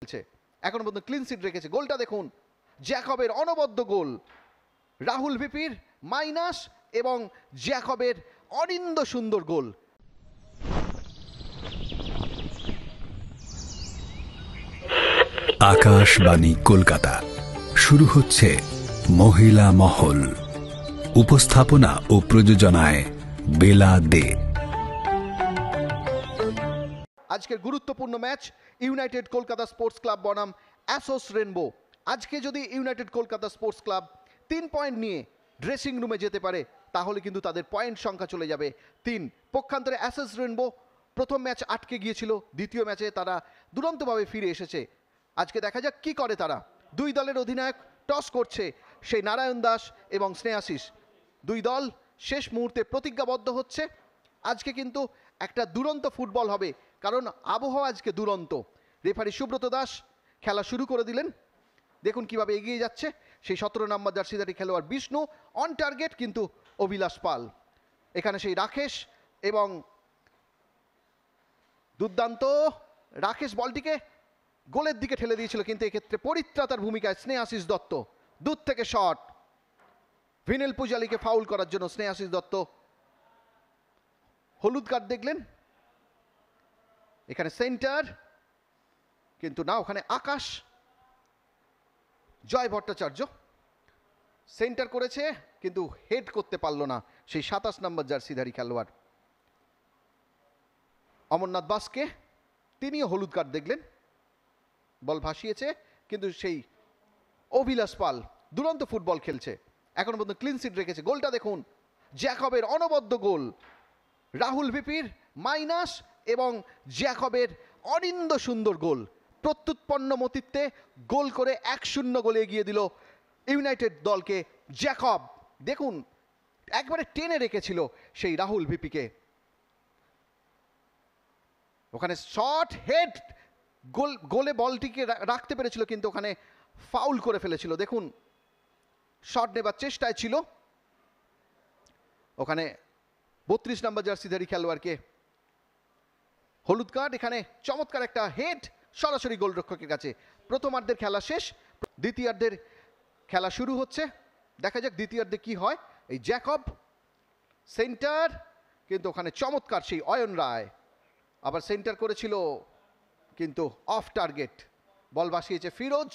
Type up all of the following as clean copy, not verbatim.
খেলছে, এখন পর্যন্ত ক্লিন সিট রেখেছে। গোলটা দেখুন, জ্যাকবের অনবদ্য গোল, রাহুল ভিপির মাইনাস এবং জ্যাকবের অনিন্দ সুন্দর গোল। আকাশবাণী কলকাতা, শুরু হচ্ছে মহিলা মহল। উপস্থাপনা ও প্রযোজনায় বেলা দে। আজকের গুরুত্বপূর্ণ match United Kolkata sports club বনাম অ্যাসোস রেনবো। আজকে যদি United Kolkata sports club 3 point নিয়ে ড্রেসিং রুমে যেতে পারে, তাহলে কিন্তু তাদের পয়েন্ট সংখ্যা চলে যাবে 3। পক্ষান্তরে অ্যাসোস রেনবো প্রথম ম্যাচ আটকে গিয়েছিল, দ্বিতীয় ম্যাচে তারা দুরন্তভাবে ফিরে এসেছে। আজকে দেখা যাক কি করে তারা। দুই দলের অধিনায়ক টস করছে, সেই নারায়ণ দাস এবং স্নেহাশিস। দুই দল শেষ মুহূর্তে প্রতিজ্ঞাবদ্ধ হচ্ছে। আজকে কিন্তু একটা দুরন্ত ফুটবল হবে, কারণ আবহাওয়া আজকে দুরন্ত। রেফারি সুব্রত দাস খেলা শুরু করে দিলেন। দেখুন কিভাবে এগিয়ে যাচ্ছে সেই 17 নম্বর জার্সিধারী খেলোয়াড় বিষ্ণু। অন টার্গেট কিন্তু অভিলাষ পাল। এখানে সেই রাকেশ এবং দুর্দান্ত রাকেশ বলটিকে গোলের দিকে ঠেলে দিয়েছিল, কিন্তু এক্ষেত্রে পরিত্রাতার ভূমিকায় স্নেহাশিস দত্ত। দূর থেকে শট, ভিনেল পূজালিকে ফাউল করার জন্য স্নেহাশিস দত্ত হলুদ কার্ড দেখলেন। এখানে সেন্টার, কিন্তু না, ওখানে আকাশ জয় ভট্টাচার্য সেন্টার করেছে, কিন্তু হেড করতে পারল না সেই 27 নম্বর জার্সিধারী খেলোয়াড় অমরনাথ বাসকে। তিনিও হলুদ কার্ড দেখলেন, বল ভাসিয়েছে, কিন্তু সেই অভিলাষ পাল দুরন্ত ফুটবল খেলছে, এখন পর্যন্ত ক্লিন সিট রেখেছে। গোলটা দেখুন, জ্যাকবের অনবদ্য গোল, রাহুল ভিপির মাইনাস এবং জ্যাকবের অনিন্দ সুন্দর গোল। প্রত্যুৎপন্ন মতিত্বে গোল করে 1-0 গোলে এগিয়ে দিল ইউনাইটেড দলকে জ্যাকব। দেখুন একবারে টেনে রেখেছিল সেই রাহুল ভিপিকে। ওখানে শট, হেড, গোলে বলটিকে রাখতে পেরেছিল, কিন্তু ওখানে ফাউল করে ফেলেছিল। দেখুন শট নেবার চেষ্টায় ছিল, ওখানে 32 নম্বর জার্সিধারী খেলোয়াড়কে হলুদ কার্ড। এখানে চমৎকার একটা হেড সরাসরি গোলরক্ষকের কাছে। প্রথমার্ধের খেলা শেষ, দ্বিতীয়ার্ধের খেলা শুরু হচ্ছে। দেখা যাক দ্বিতীয়ার্ধে কি হয়। এই জ্যাকব সেন্টার, কিন্তু ওখানে চমৎকার সেই অয়ন রায় আবার সেন্টার করেছিল, কিন্তু অফ টার্গেট। বল ভাসিয়েছে ফিরোজ,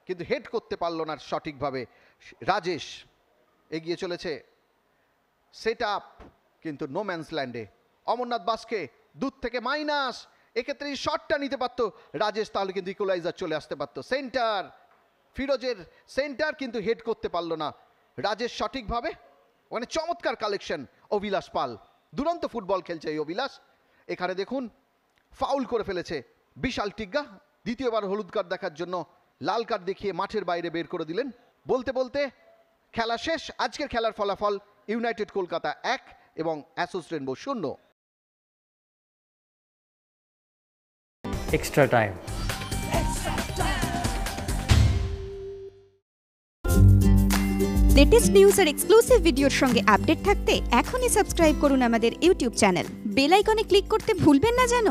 কিন্তু হেড করতে পারল না সঠিকভাবে। রাজেশ এগিয়ে চলেছে, সেট আপ, কিন্তু নো ম্যানস ল্যান্ডে। অমরনাথ বাসকে দূর থেকে মাইনাস, এক্ষেত্রে এই শটটা নিতে পারত রাজেশ, তাহলে কিন্তু ইকুয়ালাইজার চলে আসতে পারত। সেন্টার, ফিরোজের সেন্টার, কিন্তু হেড করতে পারল না রাজেশ সঠিকভাবে। ওখানে চমৎকার কালেকশন অভিলাষ পাল, দুরন্ত ফুটবল খেলছে এই অভিলাষ। এখানে দেখুন ফাউল করে ফেলেছে বিশাল টিগ্গা। দ্বিতীয়বার হলুদ কার্ড দেখার জন্য লাল কার্ড দেখিয়ে মাঠের বাইরে বের করে দিলেন। বলতে বলতে খেলা শেষ। আজকের খেলার ফলাফল ইউনাইটেড কলকাতা 1 এবং অ্যাসোস rainbow 0। Extra time. Latest news আর এক্সক্লুসিভ ভিডিওর সঙ্গে আপডেট থাকতে এখনই সাবস্ক্রাইব করুন আমাদের ইউটিউব চ্যানেল। বেল আইকনে ক্লিক করতে ভুলবেন না যেন।